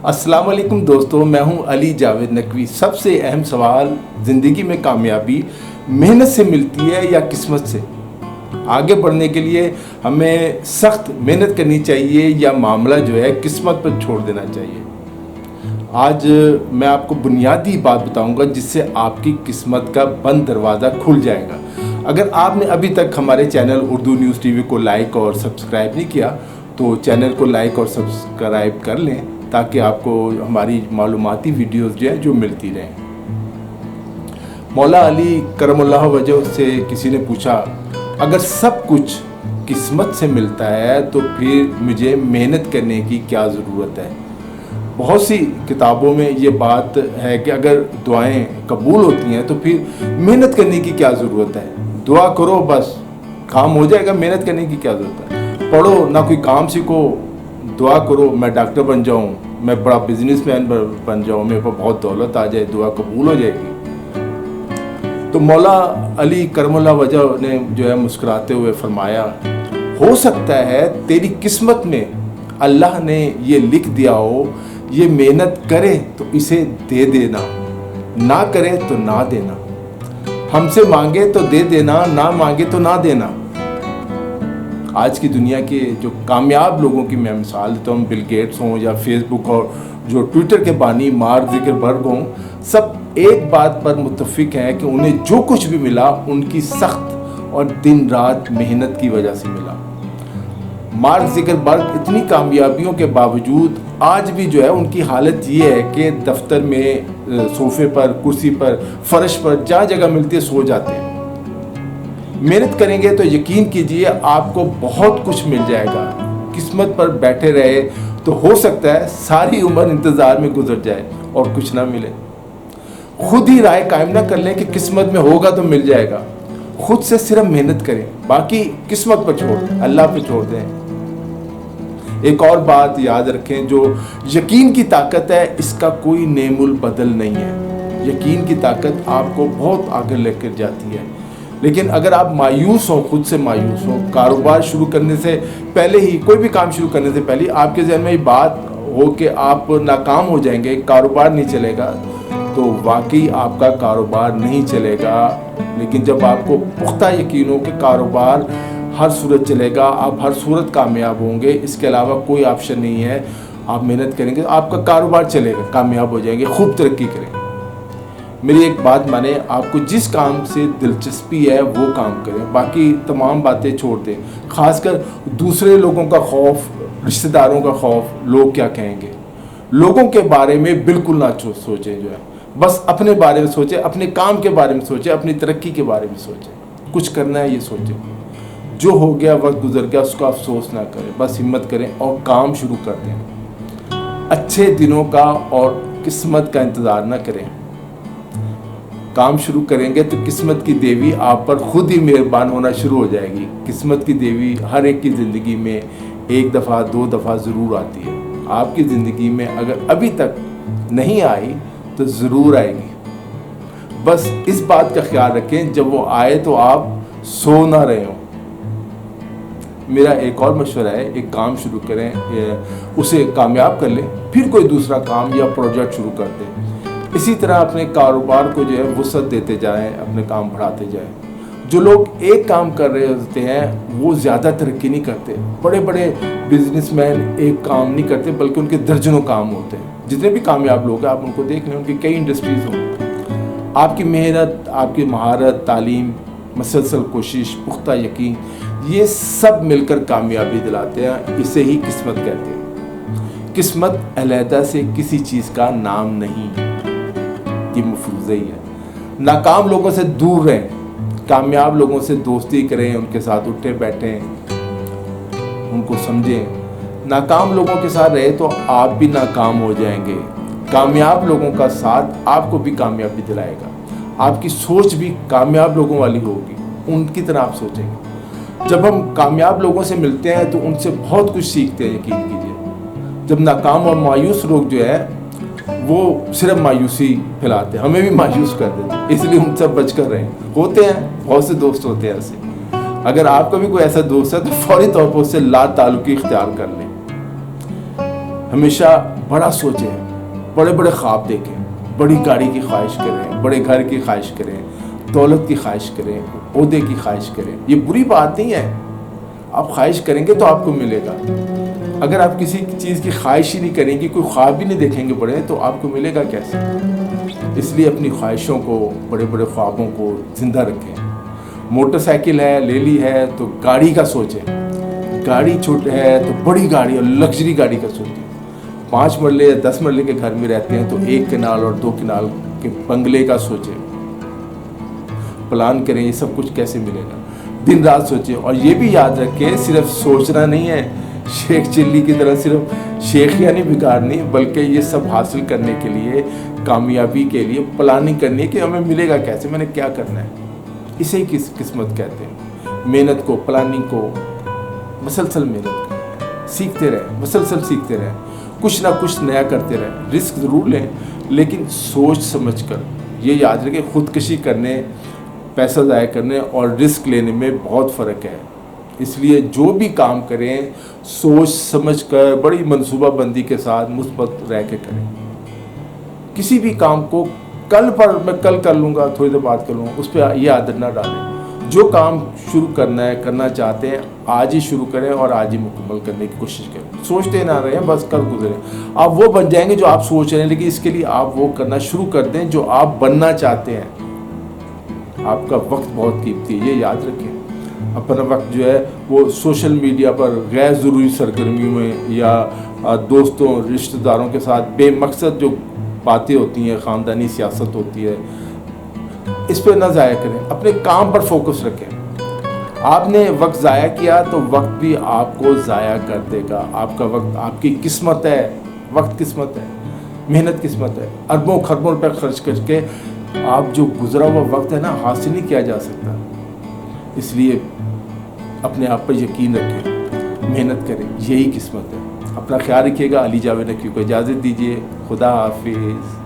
السلام علیکم دوستو، میں ہوں علی جاوید نقوی۔ سب سے اہم سوال زندگی میں کامیابی محنت سے ملتی ہے یا قسمت سے؟ آگے بڑھنے کے لیے ہمیں سخت محنت کرنی چاہیے یا معاملہ جو ہے قسمت پر چھوڑ دینا چاہیے؟ آج میں آپ کو بنیادی بات بتاؤں گا جس سے آپ کی قسمت کا بند دروازہ کھل جائے گا۔ اگر آپ نے ابھی تک ہمارے channel Urdu news T V کو لائک اور سبسکرائب نہیں کیا تو چینل کو لائک اور سبسکرائب کر لیں تاکہ آپ کو ہماری معلوماتی ویڈیوز جو ملتی رہیں۔ مولا علی کرم اللہ وجہ سے کسی نے پوچھا، اگر سب کچھ قسمت سے ملتا ہے تو پھر مجھے محنت کرنے کی کیا ضرورت ہے؟ بہت سی کتابوں میں یہ بات ہے کہ اگر دعائیں قبول ہوتی ہیں تو پھر محنت کرنے کی کیا ضرورت ہے؟ دعا کرو بس کام ہو جائے گا، محنت کرنے کی کیا ضرورت ہے؟ پڑھو نہ کوئی کام سیکھو، دعا کرو میں ڈاکٹر بن جاؤں، میں بڑا بزنس مین بن جاؤں، میرے کو بہت دولت آ جائے، دعا قبول ہو جائے گی۔ تو مولا علی کرم اللہ وجہ نے جو ہے مسکراتے ہوئے فرمایا، ہو سکتا ہے تیری قسمت میں اللہ نے یہ لکھ دیا ہو، یہ محنت کرے تو اسے دے دینا، نہ کرے تو نہ دینا، ہم سے مانگے تو دے دینا، نہ مانگے تو نہ دینا۔ آج کی دنیا کے جو کامیاب لوگوں کی میں مثال دیتا ہوں، بل گیٹس ہوں یا فیس بک اور جو ٹویٹر کے بانی مارک زکربرگ ہوں، سب ایک بات پر متفق ہیں کہ انہیں جو کچھ بھی ملا ان کی سخت اور دن رات محنت کی وجہ سے ملا۔ مارک زکربرگ اتنی کامیابیوں کے باوجود آج بھی جو ہے ان کی حالت یہ ہے کہ دفتر میں صوفے پر، کرسی پر، فرش پر جہاں جگہ ملتی ہے سو جاتے ہیں۔ محنت کریں گے تو یقین کیجئے آپ کو بہت کچھ مل جائے گا۔ قسمت پر بیٹھے رہے تو ہو سکتا ہے ساری عمر انتظار میں گزر جائے اور کچھ نہ ملے۔ خود ہی رائے قائم نہ کر لیں کہ قسمت میں ہوگا تو مل جائے گا، خود سے صرف محنت کریں، باقی قسمت پر چھوڑ دیں، اللہ پہ چھوڑ دیں۔ ایک اور بات یاد رکھیں، جو یقین کی طاقت ہے اس کا کوئی نعم البدل نہیں ہے۔ یقین کی طاقت آپ کو بہت آگے لے کر جاتی ہے، لیکن اگر آپ مایوس ہوں، خود سے مایوس ہوں، کاروبار شروع کرنے سے پہلے ہی، کوئی بھی کام شروع کرنے سے پہلے آپ کے ذہن میں یہ بات ہو کہ آپ ناکام ہو جائیں گے، کاروبار نہیں چلے گا، تو واقعی آپ کا کاروبار نہیں چلے گا۔ لیکن جب آپ کو پختہ یقین ہو کہ کاروبار ہر صورت چلے گا، آپ ہر صورت کامیاب ہوں گے، اس کے علاوہ کوئی آپشن نہیں ہے، آپ محنت کریں گے آپ کا کاروبار چلے گا، کامیاب ہو جائیں گے، خوب ترقی کریں گے۔ میری ایک بات مانیں، آپ کو جس کام سے دلچسپی ہے وہ کام کریں، باقی تمام باتیں چھوڑ دیں، خاص کر دوسرے لوگوں کا خوف، رشتہ داروں کا خوف، لوگ کیا کہیں گے، لوگوں کے بارے میں بالکل نہ سوچیں، جو ہے بس اپنے بارے میں سوچیں، اپنے کام کے بارے میں سوچیں، اپنی ترقی کے بارے میں سوچیں، کچھ کرنا ہے یہ سوچیں، جو ہو گیا وقت گزر گیا اس کا افسوس نہ کریں، بس ہمت کریں اور کام شروع کر دیں۔ اچھے دنوں کا اور قسمت کا انتظار نہ کریں، کام شروع کریں گے تو قسمت کی دیوی آپ پر خود ہی مہربان ہونا شروع ہو جائے گی۔ قسمت کی دیوی ہر ایک کی زندگی میں ایک دفعہ دو دفعہ ضرور آتی ہے، آپ کی زندگی میں اگر ابھی تک نہیں آئی تو ضرور آئے گی۔ بس اس بات کا خیال رکھیں جب وہ آئے تو آپ سو نہ رہے ہوں۔ میرا ایک اور مشورہ ہے، ایک کام شروع کریں، اسے کامیاب کر لیں، پھر کوئی دوسرا کام یا پروجیکٹ شروع کر دیں۔ اسی طرح اپنے کاروبار کو جو ہے وسعت دیتے جائیں، اپنے کام بڑھاتے جائیں۔ جو لوگ ایک کام کر رہے ہوتے ہیں وہ زیادہ ترقی نہیں کرتے۔ بڑے بڑے بزنس مین ایک کام نہیں کرتے بلکہ ان کے درجنوں کام ہوتے ہیں۔ جتنے بھی کامیاب لوگ ہیں آپ ان کو دیکھ لیں، ان کی کئی انڈسٹریز ہوں۔ آپ کی محنت، آپ کی مہارت، تعلیم، مسلسل کوشش، پختہ یقین، یہ سب مل کر کامیابی دلاتے ہیں، اسے ہی قسمت کہتے ہیں۔ قسمت علیحدہ سے کسی چیز کا نام نہیں، یہ مفروضہ ہی ہے۔ ناکام لوگوں سے دور رہیں، کامیاب لوگوں سے دوستی کریں، ان کے ساتھ اٹھے بیٹھیں، ان کو سمجھیں۔ ناکام لوگوں کے ساتھ رہے تو آپ بھی ناکام ہو جائیں گے، کامیاب لوگوں کا ساتھ آپ کو بھی کامیابی دلائے گا۔ آپ کی سوچ بھی کامیاب لوگوں والی ہوگی، ان کی طرح آپ سوچیں گے۔ جب ہم کامیاب لوگوں سے ملتے ہیں تو ان سے بہت کچھ سیکھتے ہیں، یقین کیجئے۔ جب ناکام اور مایوس لوگ جو ہے وہ صرف مایوسی پھیلاتے ہیں، ہمیں بھی مایوس کر دیتے ہیں، اس لیے ان سے بچ کر رہیں۔ ہوتے ہیں بہت سے دوست ہوتے ہیں ایسے، اگر آپ کا بھی کوئی ایسا دوست ہے تو فوری طور پر اس سے لا تعلقی اختیار کر لیں۔ ہمیشہ بڑا سوچیں، بڑے بڑے خواب دیکھیں، بڑی گاڑی کی خواہش کریں، بڑے گھر کی خواہش کریں، دولت کی خواہش کریں، عہدے کی خواہش کریں. یہ بری بات نہیں ہے. آپ خواہش کریں گے تو آپ کو ملے گا. اگر آپ کسی چیز کی خواہش ہی نہیں کریں گے، کوئی خواب بھی نہیں دیکھیں گے بڑے، تو آپ کو ملے گا کیسے؟ اس لیے اپنی خواہشوں کو، بڑے بڑے خوابوں کو زندہ رکھیں. موٹر سائیکل ہے لے لی ہے تو گاڑی کا سوچیں. گاڑی چھوٹی ہے تو بڑی گاڑی اور لگژری گاڑی کا سوچیں. 5 مرلے یا 10 مرلے کے گھر میں رہتے ہیں تو 1 کنال اور 2 کنال کے بنگلے کا سوچیں. پلان کریں یہ سب کچھ کیسے ملے گا. دن رات سوچیں. اور یہ بھی یاد رکھیں صرف سوچنا نہیں ہے، شیخ چلی کی طرح صرف شیخیاں نہیں بگاڑنی، بلکہ یہ سب حاصل کرنے کے لیے، کامیابی کے لیے پلاننگ کرنی ہے کہ ہمیں ملے گا کیسے، میں نے کیا کرنا ہے. اسے ہی قسمت کہتے ہیں. محنت کو، پلاننگ کو، مسلسل محنت کریں، سیکھتے رہیں، مسلسل سیکھتے رہیں، کچھ نہ کچھ نیا کرتے رہیں. رسک ضرور لیں لیکن سوچ سمجھ کر. یہ یاد رکھیں خودکشی کرنے، پیسہ ضائع کرنے اور رسک لینے میں بہت فرق ہے. اس لیے جو بھی کام کریں سوچ سمجھ کر، بڑی منصوبہ بندی کے ساتھ مثبت رہ کے کریں. کسی بھی کام کو کل پر میں کل کر لوں گا، تھوڑی دیر بعد کر لوں گا، اس پہ یہ عادت نہ ڈالیں. جو کام شروع کرنا ہے، کرنا چاہتے ہیں، آج ہی شروع کریں اور آج ہی مکمل کرنے کی کوشش کریں. سوچتے نہ رہیں، بس کر گزریں. آپ وہ بن جائیں گے جو آپ سوچ رہے ہیں، لیکن اس کے لیے آپ وہ کرنا شروع کر دیں جو آپ بننا چاہتے ہیں. آپ کا وقت بہت قیمتی ہے، یہ یاد رکھیں. اپنا وقت جو ہے وہ سوشل میڈیا پر غیر ضروری سرگرمیوں میں یا دوستوں رشتہ داروں کے ساتھ بے مقصد جو باتیں ہوتی ہیں، خاندانی سیاست ہوتی ہے، اس پہ نہ ضائع کریں. اپنے کام پر فوکس رکھیں. آپ نے وقت ضائع کیا تو وقت بھی آپ کو ضائع کر دے گا. آپ کا وقت آپ کی قسمت ہے. وقت قسمت ہے، محنت قسمت ہے. اربوں خربوں روپے خرچ کر کے آپ جو گزرا ہوا وقت ہے نا، حاصل نہیں کیا جا سکتا. اس لیے اپنے آپ پر یقین رکھیں، محنت کریں، یہی قسمت ہے. اپنا خیال رکھیے گا. علی جاوید نقوی کو اجازت دیجیے. خدا حافظ.